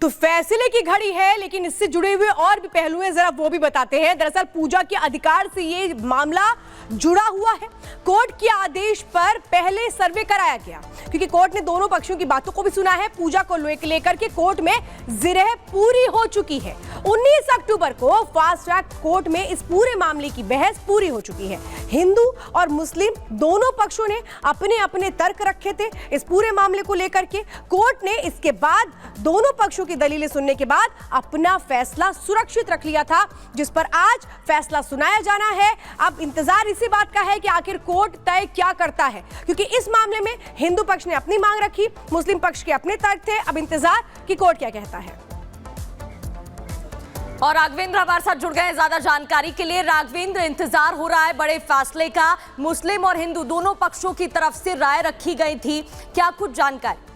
तो फैसले की घड़ी है, लेकिन इससे जुड़े हुए और भी पहलू हैं, जरा वो भी बताते हैं। दरअसल पूजा के अधिकार से ये मामला जुड़ा हुआ है। कोर्ट के आदेश पर पहले सर्वे कराया गया, क्योंकि कोर्ट ने दोनों पक्षों की बातों को भी सुना है। पूजा को लेकर के कोर्ट में जिरह पूरी हो चुकी है। 19 अक्टूबर को फास्ट ट्रैक कोर्ट में इस पूरे मामले की बहस पूरी हो चुकी है। हिंदू और मुस्लिम दोनों पक्षों ने अपने अपने तर्क रखे थे इस पूरे मामले को लेकर के। कोर्ट ने इसके बाद दोनों पक्षों की दलीलें सुनने के बाद अपना फैसला सुरक्षित रख लिया था, जिस पर आज फैसला सुनाया जाना है। अब इंतजार इसी बात का है कि आखिर कोर्ट तय क्या करता है, क्योंकि इस मामले में हिंदू पक्ष ने अपनी मांग रखी, मुस्लिम पक्ष के अपने तर्क थे। अब इंतजार कि कोर्ट क्या कहता है। और राघवेंद्र हमारे साथ जुड़ गए हैं ज्यादा जानकारी के लिए। राघवेंद्र, इंतजार हो रहा है बड़े फैसले का। मुस्लिम और हिंदू दोनों पक्षों की तरफ से राय रखी गई थी, क्या कुछ जानकारी?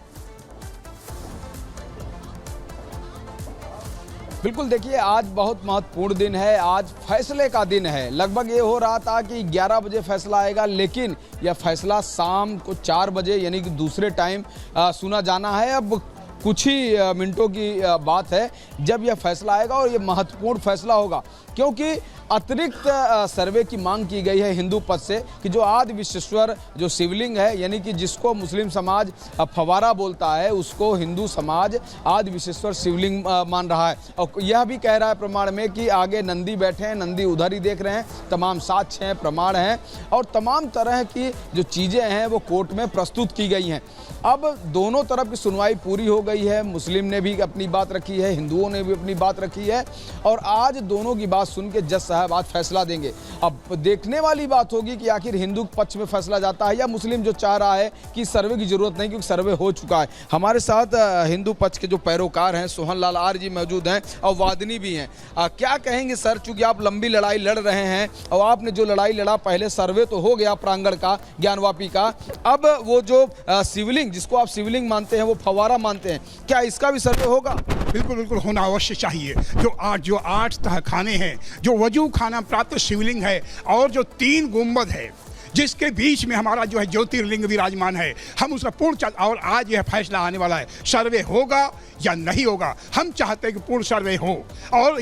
बिल्कुल, देखिए आज बहुत महत्वपूर्ण दिन है, आज फैसले का दिन है। लगभग ये हो रहा था कि 11 बजे फैसला आएगा, लेकिन यह फैसला शाम को 4 बजे यानी कि दूसरे टाइम सुना जाना है। अब कुछ ही मिनटों की बात है जब यह फैसला आएगा, और यह महत्वपूर्ण फैसला होगा क्योंकि अतिरिक्त सर्वे की मांग की गई है हिंदू पक्ष से कि जो आदि विश्वेश्वर जो शिवलिंग है, यानी कि जिसको मुस्लिम समाज फवारा बोलता है, उसको हिंदू समाज आदि विश्वेश्वर शिवलिंग मान रहा है। और यह भी कह रहा है प्रमाण में कि आगे नंदी बैठे हैं, नंदी उधर ही देख रहे हैं, तमाम साक्ष्य हैं, प्रमाण हैं और तमाम तरह की जो चीज़ें हैं वो कोर्ट में प्रस्तुत की गई हैं। अब दोनों तरफ की सुनवाई पूरी हो गई है। मुस्लिम ने भी अपनी बात रखी है, हिंदुओं ने भी अपनी बात रखी है, और आज दोनों की बात सुन के जज साहब आज फैसला देंगे। अब देखने वाली बात होगी कि आखिर हिंदू पक्ष में फैसला जाता है या मुस्लिम जो चाह रहा है कि सर्वे की जरूरत नहीं, क्योंकि सर्वे हो चुका है। हमारे साथ हिंदू पक्ष के जो पैरोकार हैं सोहन लाल आर्य जी मौजूद हैं और वादिनी भी हैं। क्या कहेंगे सर, चूंकि आप लंबी लड़ाई लड़ रहे हैं और आपने जो लड़ाई लड़ा, पहले सर्वे तो हो गया प्रांगण का, ज्ञानवापी का, अब वो जो शिवलिंग जिसको आप शिवलिंग मानते हैं, वो फवारा मानते हैं, क्या इसका भी सर्वे होगा? बिल्कुल बिल्कुल होना अवश्य चाहिए। जो आठ तहखाने हैं, जो वजू खाना प्राप्त शिवलिंग है और जो 3 गुंबद है जिसके बीच में हमारा जो है ज्योतिर्लिंग विराजमान है, हम उसका पूर्ण और आज यह फैसला आने वाला है, सर्वे होगा या नहीं होगा। हम चाहते हैं कि पूर्ण सर्वे हो और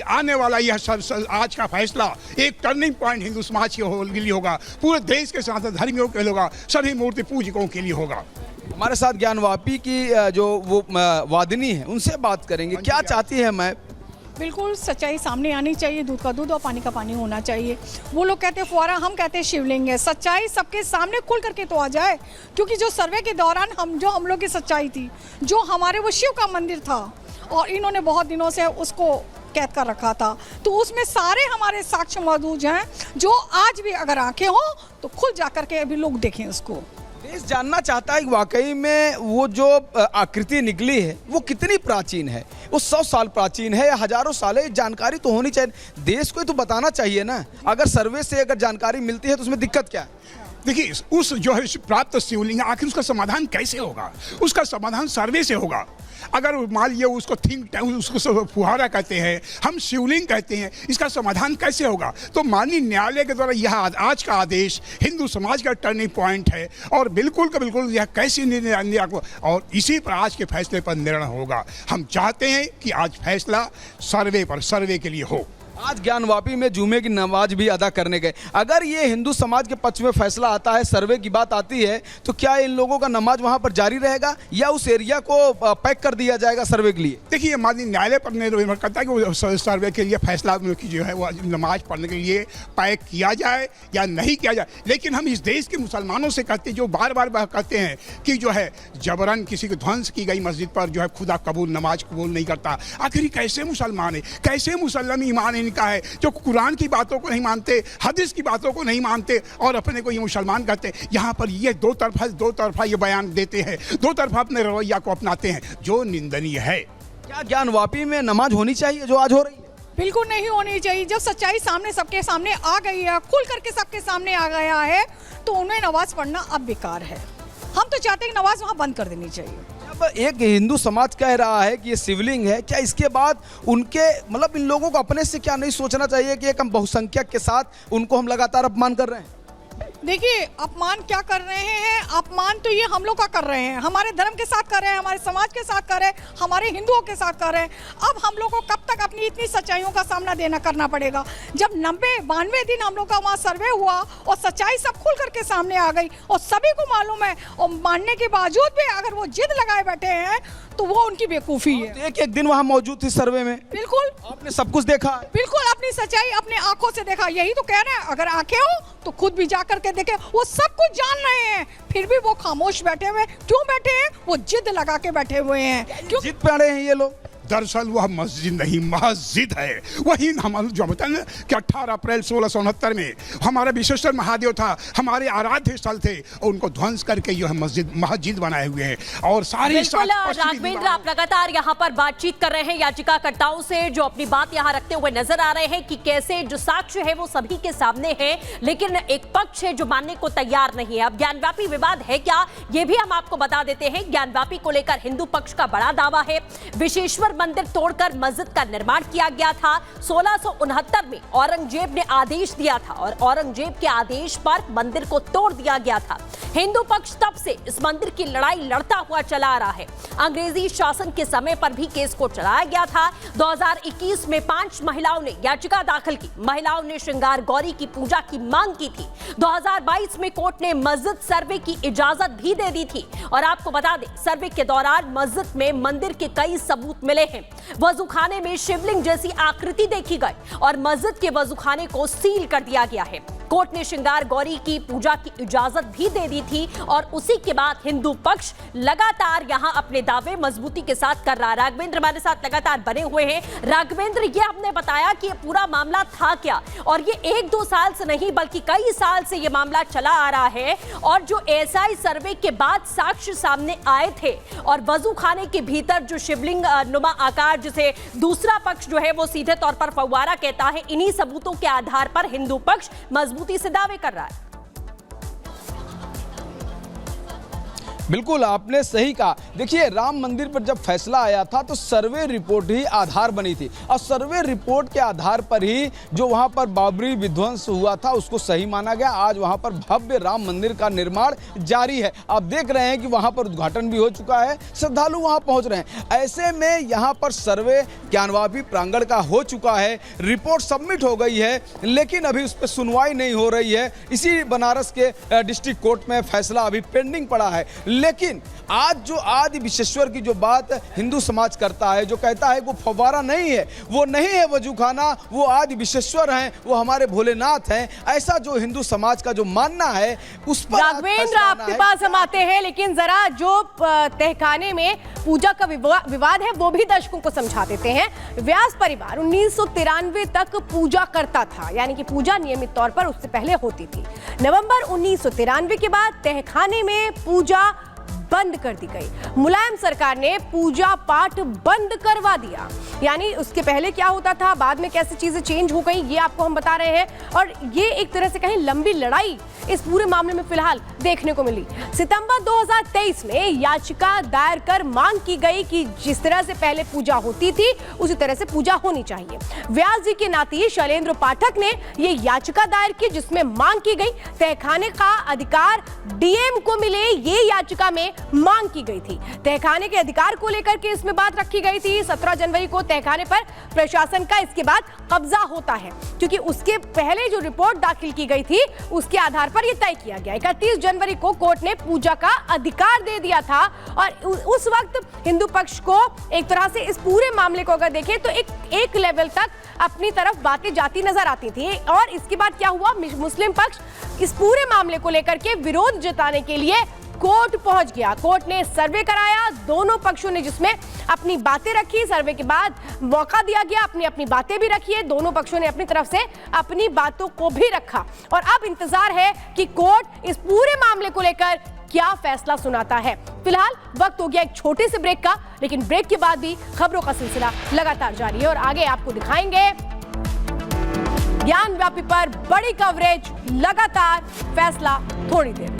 आने वाला यह आज का फैसला एक टर्निंग पॉइंट हिंदू समाज के लिए होगा, पूरे देश के साथ धर्मियों के लिए होगा, सभी मूर्ति पूजकों के लिए होगा। हमारे साथ ज्ञानवापी की जो वो वादिनी है, उनसे बात करेंगे। क्या चाहती है? मैं बिल्कुल सच्चाई सामने आनी चाहिए, दूध का दूध और पानी का पानी होना चाहिए। वो लोग कहते हैं फुआरा, हम कहते हैं शिवलिंग है। सच्चाई सबके सामने खुल करके तो आ जाए, क्योंकि जो सर्वे के दौरान हम लोग की सच्चाई थी, जो हमारे वो शिव का मंदिर था और इन्होंने बहुत दिनों से उसको कैद कर रखा था, तो उसमें सारे हमारे साक्ष्य मौजूद हैं, जो आज भी अगर आंखें हो तो खुल जा करके अभी लोग देखें उसको। देश जानना चाहता है कि वाकई में वो जो आकृति निकली है वो कितनी प्राचीन है, वो 100 साल प्राचीन है या हजारों साल है। जानकारी तो होनी चाहिए, देश को ही तो बताना चाहिए ना। अगर सर्वे से अगर जानकारी मिलती है तो उसमें दिक्कत क्या है? देखिए, उस जो है प्राप्त शिवलिंग, आखिर उसका समाधान कैसे होगा? उसका समाधान सर्वे से होगा। अगर मान लीजिए उसको उसको फुहारा कहते हैं, हम शिवलिंग कहते हैं, इसका समाधान कैसे होगा? तो माननीय न्यायालय के द्वारा यह आज का आदेश हिंदू समाज का टर्निंग पॉइंट है, और बिल्कुल का बिल्कुल यह कैसे निर्णय, और इसी पर आज के फैसले पर निर्णय होगा। हम चाहते हैं कि आज फैसला सर्वे के लिए हो। आज ज्ञानवापी में जुमे की नमाज भी अदा करने गए। अगर ये हिंदू समाज के पक्ष में फैसला आता है, सर्वे की बात आती है, तो क्या इन लोगों का नमाज वहां पर जारी रहेगा या उस एरिया को पैक कर दिया जाएगा सर्वे के लिए? देखिए, माननीय न्यायालय पर निर्भर करता है कि वो सर्वे के लिए फैसला जो है वो नमाज पढ़ने के लिए पैक किया जाए या नहीं किया जाए। लेकिन हम इस देश के मुसलमानों से कहते हैं, जो बार बार कहते हैं कि जो है जबरन किसी को ध्वंस की गई मस्जिद पर जो है खुदा कबूल नमाज कबूल नहीं करता। आखिर कैसे मुसलमान है, कैसे मुसलमान ईमान का है, जो कुरान की बातों को नहीं मानते, हदीस की बातों को नहीं मानते और अपने को ये मुसलमान कहते हैं। यहाँ पर ये दो तरफा ये बयान देते हैं, दो तरफा अपने रवैया को अपनाते हैं, जो निंदनीय है। क्या ज्ञानवापी में नमाज होनी चाहिए जो आज हो रही है? बिल्कुल नहीं होनी चाहिए। जब सच्चाई सबके सामने आ गई है, खुल करके सबके सामने आ गया है, तो उन्हें नमाज पढ़ना अब बेकार है। हम तो चाहते हैं कि नमाज वहाँ बंद कर देनी चाहिए। एक हिंदू समाज कह रहा है कि ये शिवलिंग है, क्या इसके बाद उनके मतलब इन लोगों को अपने से क्या नहीं सोचना चाहिए कि एक हम बहुसंख्यक के साथ उनको हम लगातार अपमान कर रहे हैं? देखिए, अपमान क्या कर रहे हैं? अपमान तो ये हम लोग का कर रहे हैं, हमारे धर्म के साथ कर रहे हैं, हमारे समाज के साथ कर रहे हैं, हमारे हिंदुओं के साथ कर रहे हैं। अब हम लोग को कब तक अपनी इतनी सच्चाइयों का सामना करना पड़ेगा? जब 92 दिन हम लोग का वहाँ सर्वे हुआ और सच्चाई सब खुल करके सामने आ गई और सभी को मालूम है, और मानने के बावजूद भी अगर वो जिद लगाए बैठे हैं तो वो उनकी बेवकूफ़ी है। एक दिन वहाँ मौजूद थी सर्वे में, बिल्कुल आपने सब कुछ देखा, बिल्कुल अपनी सच्चाई अपने आंखों से देखा। यही तो कह रहे हैं, अगर आंखें हो तो खुद भी जा करके देखे। वो सब कुछ जान रहे हैं, फिर भी वो खामोश बैठे हुए। क्यों बैठे हैं? वो जिद लगा के बैठे हुए हैं। क्यों जिद पे अड़े हैं ये लोग? दरअसल वह मस्जिद नहीं, मस्जिद है। वही हम जो बताएं ना कि 18 अप्रैल 1669 में हमारा विश्वेश्वर महादेव था, हमारे आराध्य स्थल थे, और उनको ध्वंस करके जो है मस्जिद बनाए हुए हैं। और सारी राघवेंद्र, आप लगातार यहाँ पर बातचीत कर रहे हैं याचिकाकर्ताओं से, जो अपनी बात यहाँ रखते हुए नजर आ रहे हैं कि कैसे जो साक्ष्य है वो सभी के सामने है, लेकिन एक पक्ष है जो मानने को तैयार नहीं है। अब ज्ञानव्यापी विवाद है क्या, ये भी हम आपको बता देते हैं। ज्ञानव्यापी को लेकर हिंदू पक्ष का बड़ा दावा है। विश्वेश्वर मंदिर तोड़कर मस्जिद का निर्माण किया गया था। 1669 में औरंगजेब ने आदेश दिया था और औरंगजेब के आदेश पर मंदिर को तोड़ दिया गया था। हिंदू पक्ष तब से इस मंदिर की लड़ाई लड़ता हुआ चला आ रहा है। अंग्रेजी शासन के समय पर भी केस को चलाया गया था। 2021 में 5 महिलाओं ने याचिका दाखिल की। महिलाओं ने श्रृंगार गौरी की पूजा की मांग की थी। 2022 में कोर्ट ने मस्जिद सर्वे की इजाजत भी दे दी थी। और आपको बता दें, सर्वे के दौरान मस्जिद में मंदिर के कई सबूत मिले हैं। वजूखाने में शिवलिंग जैसी आकृति देखी गई और मस्जिद के वजूखाने को सील कर दिया गया है। कोर्ट ने श्रृंगार गौरी की पूजा की इजाजत भी दे दी थी और उसी के बाद हिंदू पक्ष लगातार यहां अपने दावे मजबूती के साथ कर रहा है। राघवेंद्र हमारे साथ लगातार बने हुए हैं। राघवेंद्र, ये हमने बताया कि ये पूरा मामला था क्या, और ये 1-2 साल से नहीं बल्कि कई साल से ये मामला चला आ रहा है। और जो एएसआई सर्वे के बाद साक्ष्य सामने आए थे और वजू खाने के भीतर जो शिवलिंग नुमा आकार, जिसे दूसरा पक्ष जो है वो सीधे तौर पर फव्वारा कहता है, इन्हीं सबूतों के आधार पर हिंदू पक्ष मजबूती से दावे कर रहा है। बिल्कुल आपने सही कहा। देखिए, राम मंदिर पर जब फैसला आया था तो सर्वे रिपोर्ट ही आधार बनी थी और सर्वे रिपोर्ट के आधार पर ही जो वहां पर बाबरी विध्वंस हुआ था उसको सही माना गया। आज वहां पर भव्य राम मंदिर का निर्माण जारी है। आप देख रहे हैं कि वहां पर उद्घाटन भी हो चुका है, श्रद्धालु वहां पहुंच रहे हैं। ऐसे में यहां पर सर्वे ज्ञानवापी प्रांगण का हो चुका है, रिपोर्ट सबमिट हो गई है, लेकिन अभी उस पर सुनवाई नहीं हो रही है। इसी बनारस के डिस्ट्रिक्ट कोर्ट में फैसला अभी पेंडिंग पड़ा है। लेकिन आज जो आदि विश्वेश्वर की जो बात हिंदू समाज करता है, जो कहता है वो फव्वारा नहीं है, वो नहीं है वजूखाना, वो आदि विश्वेश्वर हैं, वो हमारे भोलेनाथ हैं, ऐसा जो हिंदू समाज का जो मानना है उस पर राघवेंद्र आपके पास हम आते हैं, लेकिन जरा जो तहखाने में पूजा का विवाद है वो भी दर्शकों को समझा देते हैं। व्यास परिवार 1993 तक पूजा करता था, यानी कि पूजा नियमित तौर पर उससे पहले होती थी। नवंबर 1993 के बाद तहखाने में पूजा बंद कर दी गई। मुलायम सरकार ने पूजा पाठ बंद करवा दिया। यानी उसके पहले क्या होता था, बाद में कैसे चीजें चेंज हो गई, ये आपको हम बता रहे हैं। और ये एक तरह से कहीं लंबी लड़ाई इस पूरे मामले में फिलहाल देखने को मिली। सितंबर 2023 में याचिका दायर कर मांग की गई कि जिस तरह से पहले पूजा होती थी उसी तरह से पूजा होनी चाहिए। व्यास जी के नाती शैलेंद्र पाठक ने ये याचिका दायर की, जिसमें मांग की गई तहखाने का अधिकार डीएम को मिले। ये याचिका में मांग की गई थी। तहखाने के अधिकार को लेकर के इसमें बात रखी गई थी। 17 जनवरी को तहखाने पर प्रशासन का इसके बाद कब्जा होता है, क्योंकि उसके पहले जो रिपोर्ट दाखिल की गई थी उसके आधार पर यह तय किया गया। 31 जनवरी को कोर्ट ने पूजा का अधिकार दे दिया था और उस वक्त हिंदू पक्ष को एक तरह से इस पूरे मामले को अगर देखें तो एक लेवल तक अपनी तरफ बातें जाती नजर आती थी। और इसके बाद क्या हुआ, मुस्लिम पक्ष इस पूरे मामले को लेकर के विरोध जताने के लिए कोर्ट पहुंच गया। कोर्ट ने सर्वे कराया, दोनों पक्षों ने जिसमें अपनी बातें रखी। सर्वे के बाद मौका दिया गया, अपनी बातें भी रखी है। दोनों पक्षों ने अपनी तरफ से अपनी बातों को भी रखा और अब इंतजार है कि कोर्ट इस पूरे मामले को लेकर क्या फैसला सुनाता है। फिलहाल वक्त हो गया एक छोटे से ब्रेक का, लेकिन ब्रेक के बाद भी खबरों का सिलसिला लगातार जारी है और आगे आपको दिखाएंगे ज्ञानव्यापी पर बड़ी कवरेज, लगातार फैसला थोड़ी देर।